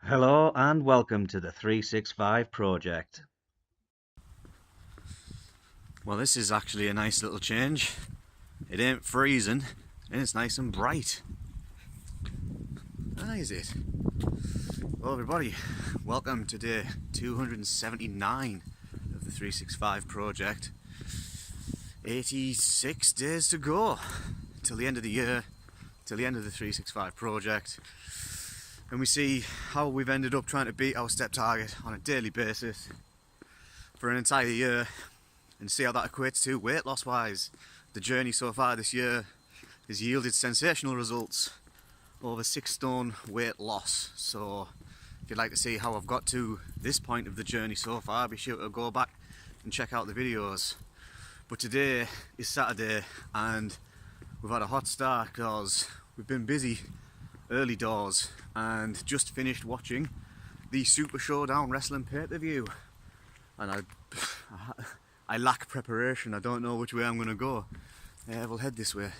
Hello and welcome to the 365 project. Well, this is actually a nice little change. It ain't freezing and it's nice and bright. Is it? Well, everybody, welcome to day 279 of the 365 project. 86 days to go till the end of the year, till the end of the 365 project. And we see how we've ended up trying to beat our step target on a daily basis for an entire year, and see how that equates to weight loss wise. The journey so far this year has yielded sensational results, over 6 stone weight loss. So if you'd like to see how I've got to this point of the journey so far, be sure to go back and check out the videos. But today is Saturday and we've had a hot start because we've been busy early doors and just finished watching the Super Showdown Wrestling pay-per-view, and I lack preparation. I don't know which way I'm going to go. We'll head this way.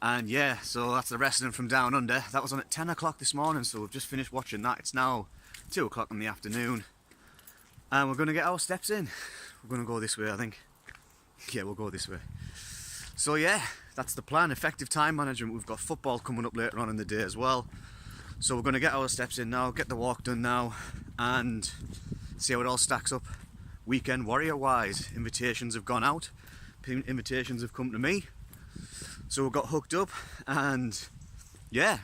And yeah, so that's the wrestling from Down Under. That was on at 10 o'clock this morning, so we've just finished watching that. It's now 2 o'clock in the afternoon and we're going to get our steps in. We're going to go this way, I think. Yeah, we'll go this way. So yeah, that's the plan. Effective time management. We've got football coming up later on in the day as well. So we're going to get our steps in now, get the walk done now, and see how it all stacks up weekend warrior wise. Invitations have gone out, invitations have come to me, so we got hooked up. And yeah,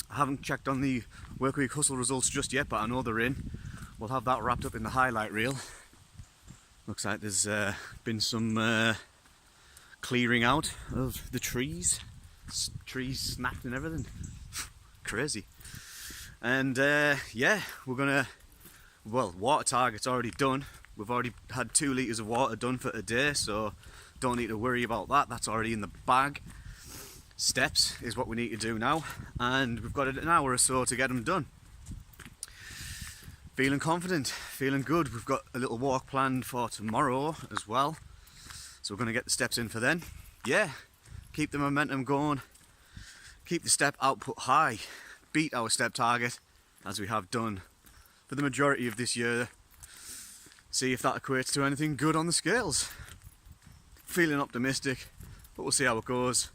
I haven't checked on the Workweek Hustle results just yet, but I know they're in. We'll have that wrapped up in the highlight reel. Looks like there's been some clearing out of the trees snapped and everything. Crazy. And yeah, we're gonna, well, water target's already done. We've already had 2 litres of water done for today, so don't need to worry about that. That's already in the bag. Steps is what we need to do now, and we've got an hour or so to get them done. Feeling confident, feeling good. We've got a little walk planned for tomorrow as well, so we're going to get the steps in for then. Yeah, keep the momentum going, keep the step output high, beat our step target as we have done for the majority of this year. See if that equates to anything good on the scales. Feeling optimistic, but we'll see how it goes.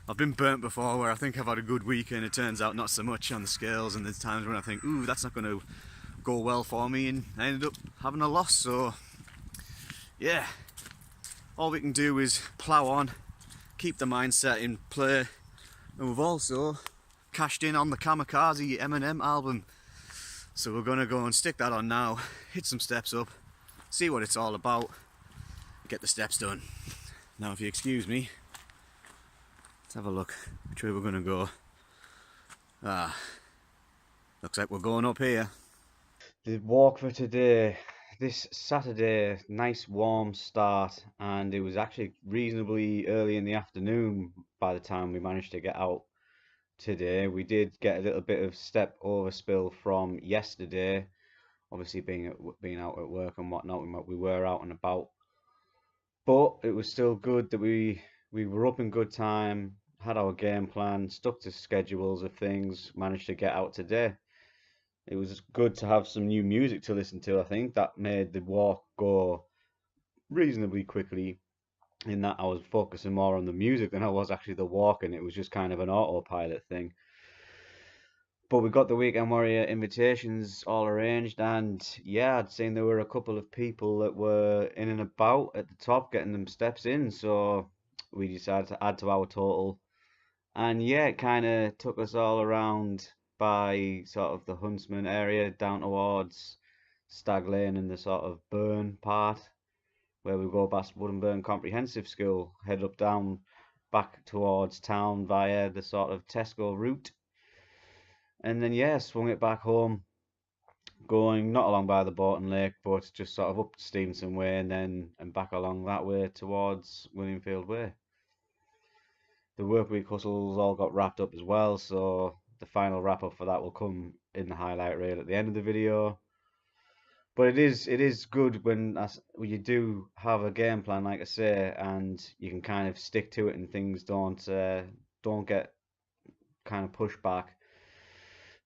I've been burnt before where I think I've had a good week and it turns out not so much on the scales, and there's times when I think, ooh, that's not going to go well for me, and I ended up having a loss. So yeah, all we can do is plough on, keep the mindset in play, and we've also cashed in on the Kamikaze Eminem album, so we're gonna go and stick that on now, hit some steps up, see what it's all about, get the steps done. Now if you excuse me, let's have a look which way we're gonna go. Looks like we're going up here. The walk for today, this Saturday, nice warm start, and it was actually reasonably early in the afternoon by the time we managed to get out today. We did get a little bit of step overspill from yesterday, obviously being out at work and whatnot. We were out and about, but it was still good that we were up in good time, had our game plan, stuck to schedules of things, managed to get out today. It was good to have some new music to listen to. I think that made the walk go reasonably quickly, in that I was focusing more on the music than I was actually the walking. It was just kind of an autopilot thing. But we got the Weekend Warrior invitations all arranged, and yeah, I'd seen there were a couple of people that were in and about at the top getting them steps in, so we decided to add to our total. And yeah, it kind of took us all around by sort of the Huntsman area down towards Stag Lane and the sort of Burn part, where we go past Woodburn Comprehensive School, head up down back towards town via the sort of Tesco route. And then yeah, swung it back home, going not along by the Bolton Lake, but just sort of up Stevenson Way and back along that way towards Williamfield Way. The Workweek Hustles all got wrapped up as well, so the final wrap up for that will come in the highlight reel at the end of the video. But it is good when you do have a game plan, like I say, and you can kind of stick to it, and things don't get kind of pushed back.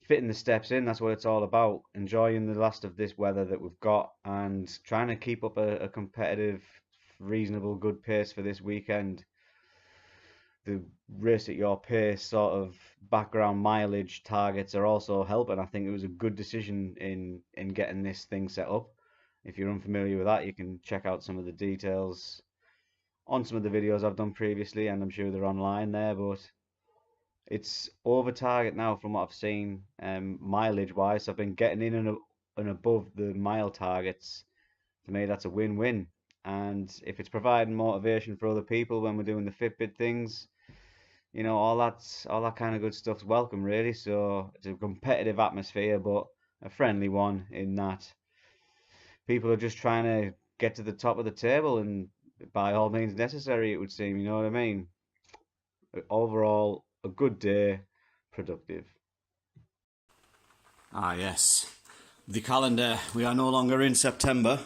fitting the steps in. That's what it's all about. Enjoying the last of this weather that we've got and trying to keep up a competitive, reasonable, good pace for this weekend. The race at your pace sort of background mileage targets are also helping. I think it was a good decision in getting this thing set up. If you're unfamiliar with that, you can check out some of the details on some of the videos I've done previously, and I'm sure they're online there. But it's over target now from what I've seen, mileage wise. I've been getting in and above the mile targets. For me, that's a win-win. And if it's providing motivation for other people when we're doing the Fitbit things, all that kind of good stuff's welcome, really. So it's a competitive atmosphere, but a friendly one in that people are just trying to get to the top of the table, and by all means necessary, it would seem. You know what I mean? Overall, a good day, productive. Ah, yes. The calendar. We are no longer in September.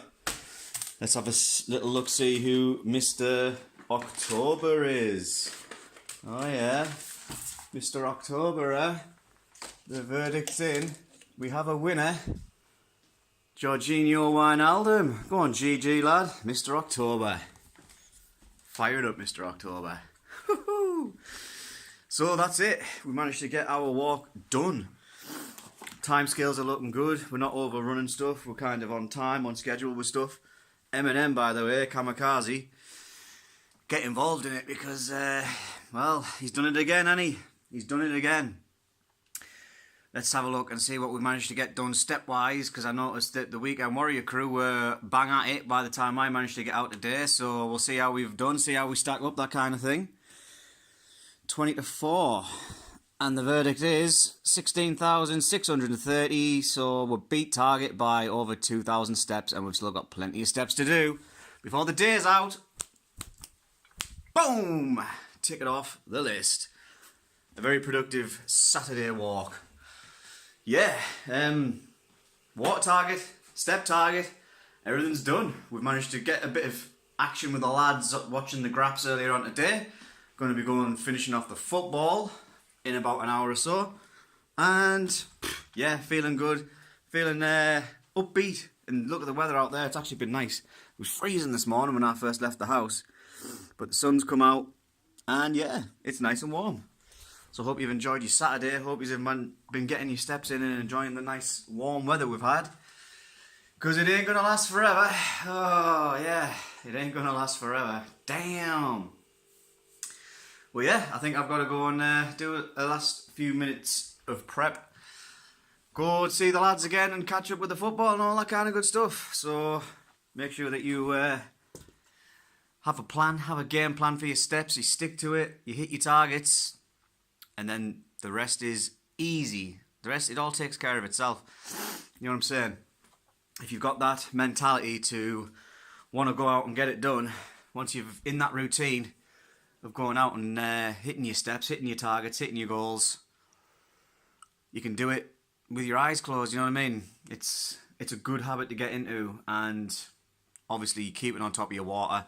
Let's have a little look, see who Mr. October is. Oh, yeah. Mr. October, eh? The verdict's in. We have a winner. Jorginho Wijnaldum. Go on, GG, lad. Mr. October. Fire it up, Mr. October. So that's it. We managed to get our walk done. Timescales are looking good. We're not overrunning stuff. We're kind of on time, on schedule with stuff. Eminem, by the way, Kamikaze, get involved in it because, well, he's done it again, hasn't he? He's done it again. Let's have a look and see what we managed to get done stepwise, because I noticed that the Weekend Warrior crew were bang at it by the time I managed to get out today, so we'll see how we've done, see how we stack up, that kind of thing. 20-4. And the verdict is 16,630, so we're beat target by over 2,000 steps, and we've still got plenty of steps to do before the day's out. Boom! Tick it off the list. A very productive Saturday walk. Yeah, water target, step target, everything's done. We've managed to get a bit of action with the lads watching the Graps earlier on today. Going to be finishing off the football in about an hour or so, and yeah, feeling good, feeling upbeat. And look at the weather out there, it's actually been nice. It was freezing this morning when I first left the house, but the sun's come out and yeah, it's nice and warm. So hope you've enjoyed your Saturday, hope you've been getting your steps in and enjoying the nice warm weather we've had, because it ain't gonna last forever. Oh yeah, it ain't gonna last forever. Damn. Well, yeah, I think I've got to go and do a last few minutes of prep. Go and see the lads again and catch up with the football and all that kind of good stuff. So make sure that you have a plan, have a game plan for your steps. You stick to it, you hit your targets, and then the rest is easy. The rest, it all takes care of itself. You know what I'm saying? If you've got that mentality to want to go out and get it done, once you're in that routine of going out and hitting your steps, hitting your targets, hitting your goals, you can do it with your eyes closed. You know what I mean? It's a good habit to get into, and obviously keeping on top of your water,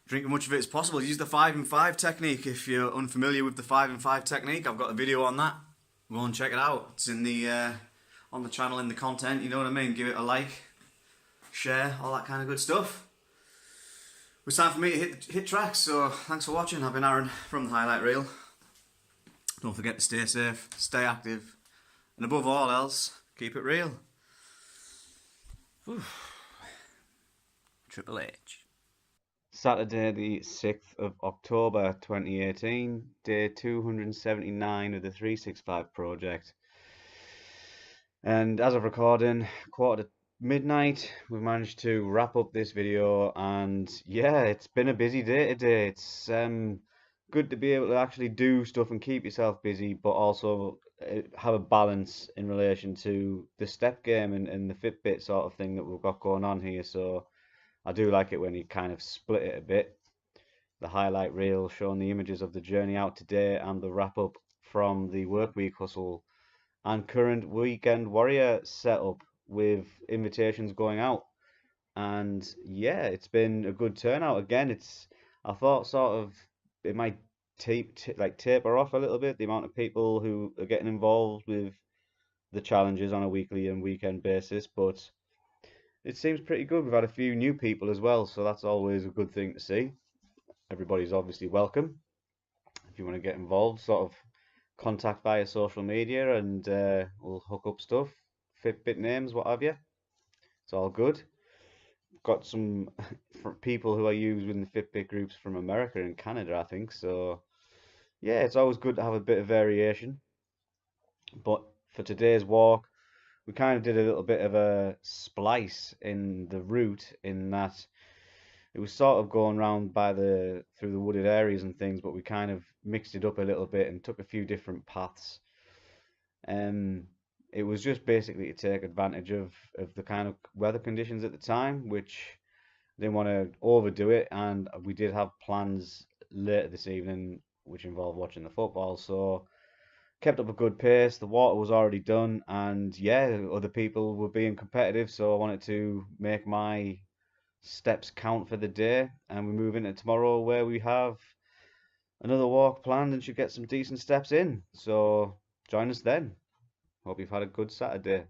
drink as much of it as possible. Use the 5 and 5 technique. If you're unfamiliar with the 5 and 5 technique, I've got a video on that. Go and check it out. It's in the on the channel, in the content. You know what I mean? Give it a like, share, all that kind of good stuff. It's time for me to hit tracks, so thanks for watching. I've been Aaron from the Highlight Reel. Don't forget to stay safe, stay active, and above all else, keep it real. Whew. Triple H. Saturday the 6th of October 2018, day 279 of the 365 project. And as of recording, quarter to midnight, we've managed to wrap up this video, and yeah, it's been a busy day today. It's good to be able to actually do stuff and keep yourself busy, but also have a balance in relation to the step game and the Fitbit sort of thing that we've got going on here. So I do like it when you kind of split it a bit. The highlight reel showing the images of the journey out today and the wrap up from the work week hustle and current Weekend Warrior setup with invitations going out. And yeah, it's been a good turnout. Again, I thought sort of it might taper off a little bit, the amount of people who are getting involved with the challenges on a weekly and weekend basis, but it seems pretty good. We've had a few new people as well, so that's always a good thing to see. Everybody's obviously welcome. If you want to get involved, sort of contact via social media and we'll hook up stuff, Fitbit names, what have you. It's all good. Got some people who I use within the Fitbit groups from America and Canada, I think. So yeah, it's always good to have a bit of variation. But for today's walk, we kind of did a little bit of a splice in the route in that it was sort of going round by the through the wooded areas and things, but we kind of mixed it up a little bit and took a few different paths. Um, it was just basically to take advantage of the kind of weather conditions at the time, which didn't want to overdo it, and we did have plans later this evening, which involved watching the football. So kept up a good pace. The water was already done, and yeah, other people were being competitive, so I wanted to make my steps count for the day. And we move into tomorrow where we have another walk planned and should get some decent steps in. So join us then. Hope you've had a good Saturday.